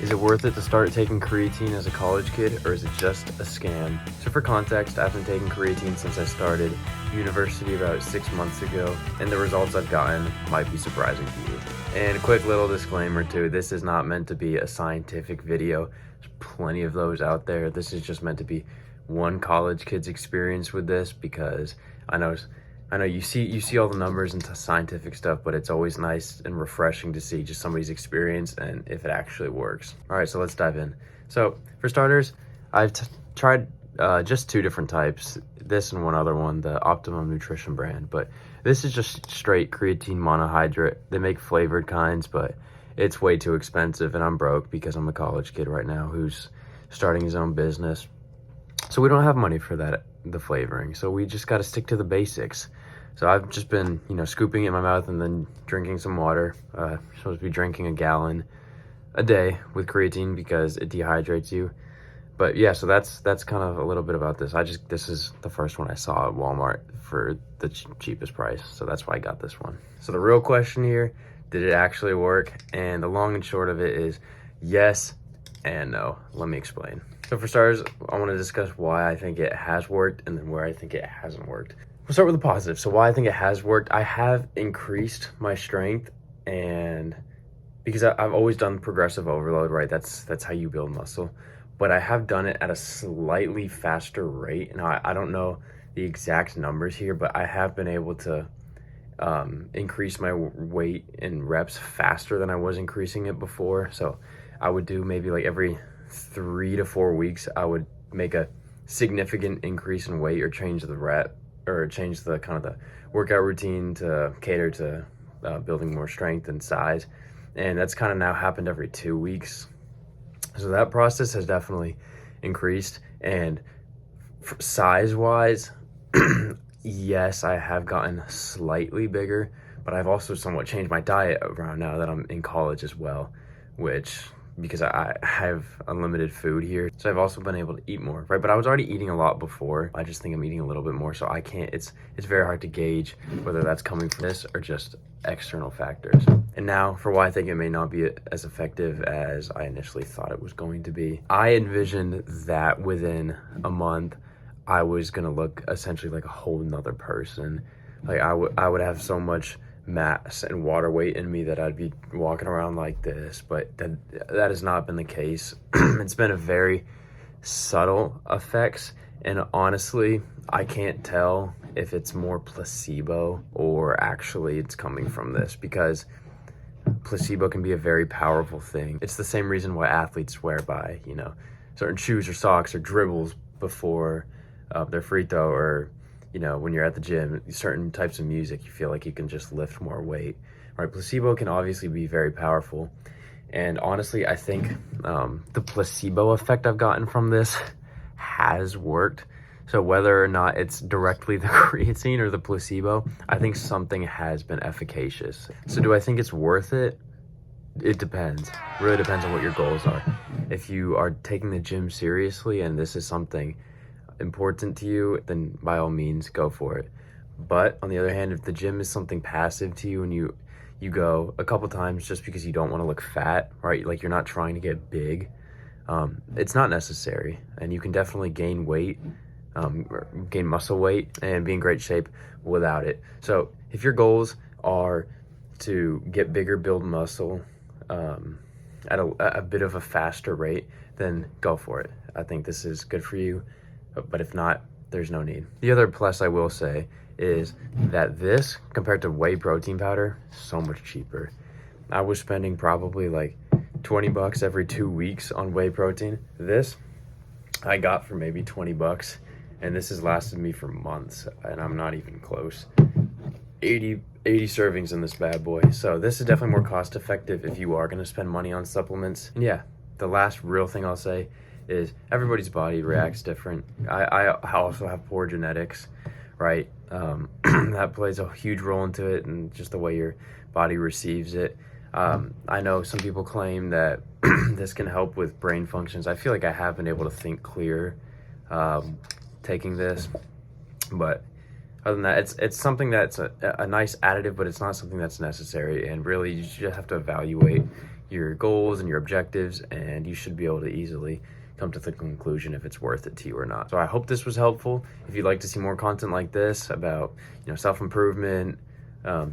Is it worth it to start taking creatine as a college kid, or is it just a scam? So for context, I've been taking creatine since I started university about 6 months ago, and the results I've gotten might be surprising to you. And a quick little disclaimer too, this is not meant to be a scientific video. There's plenty of those out there. This is just meant to be one college kid's experience with this, because I know you see all the numbers and scientific stuff, but it's always nice and refreshing to see just somebody's experience and if it actually works. All right, so let's dive in. So for starters, I've tried just two different types, this and one other one, the Optimum Nutrition brand, but this is just straight creatine monohydrate. They make flavored kinds, but it's way too expensive, and I'm broke because I'm a college kid right now who's starting his own business. So we don't have money for the flavoring, so we just got to stick to the basics. So I've just been, scooping it in my mouth and then drinking some water. Supposed to be drinking a gallon a day with creatine because it dehydrates you. But yeah, so that's kind of a little bit about this. This is the first one I saw at Walmart for the cheapest price, so that's why I got this one. So the real question here, did it actually work? And the long and short of it is yes and no. Let me explain. So for starters, I want to discuss why I think it has worked and then where I think it hasn't worked. We'll start with the positive. So why I think it has worked, I have increased my strength, and because I've always done progressive overload, right? That's how you build muscle. But I have done it at a slightly faster rate. Now, I don't know the exact numbers here, but I have been able to increase my weight in reps faster than I was increasing it before. So I would do maybe like every 3 to 4 weeks, I would make a significant increase in weight or change the rep or change the kind of the workout routine to cater to building more strength and size. And that's kind of now happened every 2 weeks. So that process has definitely increased. And size wise, yes, I have gotten slightly bigger, but I've also somewhat changed my diet around now that I'm in college as well, because I have unlimited food here. So I've also been able to eat more, right? But I was already eating a lot before. I just think I'm eating a little bit more, so I can't, it's very hard to gauge whether that's coming from this or just external factors. And now for why I think it may not be as effective as I initially thought it was going to be. I envisioned that within a month, I was gonna look essentially like a whole nother person. Like I would have so much mass and water weight in me that I'd be walking around like this, but that has not been the case. It's been a very subtle effects, and honestly, I can't tell if it's more placebo or actually it's coming from this, because placebo can be a very powerful thing. It's the same reason why athletes swear by, certain shoes or socks or dribbles before their free throw, or when you're at the gym, certain types of music, you feel like you can just lift more weight, right? Placebo can obviously be very powerful. And honestly, I think the placebo effect I've gotten from this has worked. So whether or not it's directly the creatine or the placebo, I think something has been efficacious. So do I think it's worth it? It depends. It really depends on what your goals are. If you are taking the gym seriously and this is something important to you, then by all means go for it. But on the other hand, if the gym is something passive to you and you go a couple times just because you don't want to look fat, right? Like you're not trying to get big, it's not necessary. And you can definitely gain weight, gain muscle weight and be in great shape without it. So if your goals are to get bigger, build muscle at a bit of a faster rate, then go for it. I think this is good for you. But if not, there's no need. The other plus I will say is that this, compared to whey protein powder, so much cheaper. I was spending probably like $20 every 2 weeks on whey protein. This I got for maybe $20, and this has lasted me for months, and I'm not even close. 80 servings in this bad boy. So this is definitely more cost effective if you are gonna spend money on supplements. And yeah, the last real thing I'll say is everybody's body reacts different. I also have poor genetics, right? That plays a huge role into it, and just the way your body receives it. I know some people claim that this can help with brain functions. I feel like I have been able to think clear taking this, but other than that, it's something that's a nice additive, but it's not something that's necessary. And really, you just have to evaluate your goals and your objectives, and you should be able to easily come to the conclusion if it's worth it to you or not. So I hope this was helpful. If you'd like to see more content like this about, self-improvement,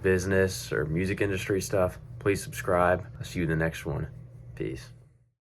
business or music industry stuff, please subscribe. I'll see you in the next one. Peace.